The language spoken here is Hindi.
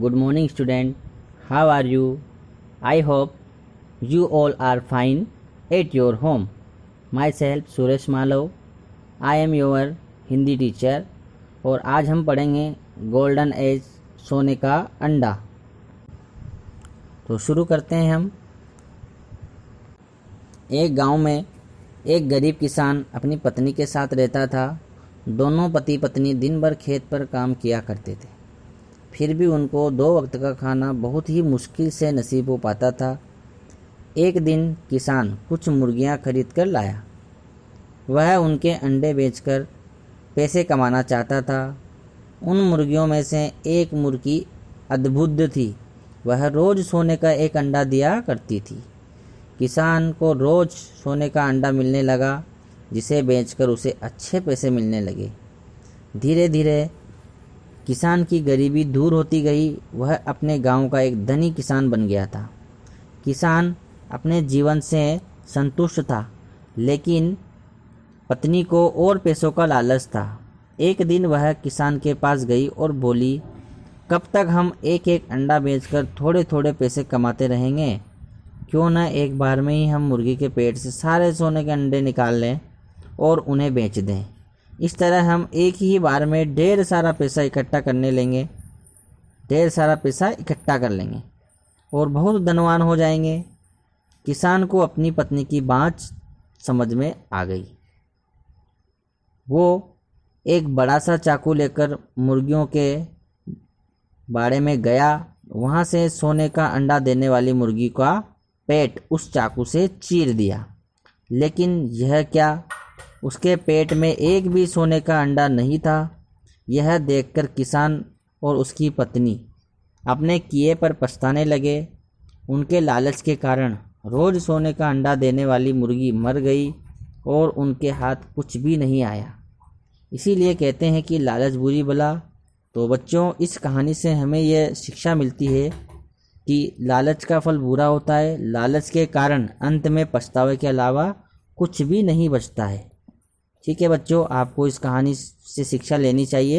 Good morning, student. How are you? I hope you all are fine at your home. Myself Suresh Malav. I am your Hindi teacher और आज हम पढ़ेंगे गोल्डन एज सोने का अंडा। तो शुरू करते हैं हम। एक गांव में एक गरीब किसान अपनी पत्नी के साथ रहता था। दोनों पति पत्नी दिन भर खेत पर काम किया करते थे, फिर भी उनको 2 वक्त का खाना बहुत ही मुश्किल से नसीब हो पाता था। एक दिन किसान कुछ मुर्गियां खरीद कर लाया। वह उनके अंडे बेचकर पैसे कमाना चाहता था। उन मुर्गियों में से एक मुर्गी अद्भुत थी। वह रोज़ सोने का एक अंडा दिया करती थी। किसान को रोज़ सोने का अंडा मिलने लगा, जिसे बेचकर उसे अच्छे पैसे मिलने लगे। धीरे धीरे किसान की गरीबी दूर होती गई। वह अपने गांव का एक धनी किसान बन गया था। किसान अपने जीवन से संतुष्ट था, लेकिन पत्नी को और पैसों का लालच था। एक दिन वह किसान के पास गई और बोली, कब तक हम एक एक अंडा बेचकर थोड़े थोड़े पैसे कमाते रहेंगे? क्यों न एक बार में ही हम मुर्गी के पेट से सारे सोने के अंडे निकाल लें और उन्हें बेच दें। इस तरह हम एक ही बार में ढेर सारा पैसा इकट्ठा कर लेंगे और बहुत धनवान हो जाएंगे। किसान को अपनी पत्नी की बात समझ में आ गई। वो एक बड़ा सा चाकू लेकर मुर्गियों के बाड़े में गया। वहाँ से सोने का अंडा देने वाली मुर्गी का पेट उस चाकू से चीर दिया। लेकिन यह क्या, उसके पेट में एक भी सोने का अंडा नहीं था। यह देखकर किसान और उसकी पत्नी अपने किए पर पछताने लगे। उनके लालच के कारण रोज़ सोने का अंडा देने वाली मुर्गी मर गई और उनके हाथ कुछ भी नहीं आया। इसीलिए कहते हैं कि लालच बुरी बला। तो बच्चों, इस कहानी से हमें यह शिक्षा मिलती है कि लालच का फल बुरा होता है। लालच के कारण अंत में पछतावे के अलावा कुछ भी नहीं बचता है। ठीक है बच्चों, आपको इस कहानी से शिक्षा लेनी चाहिए।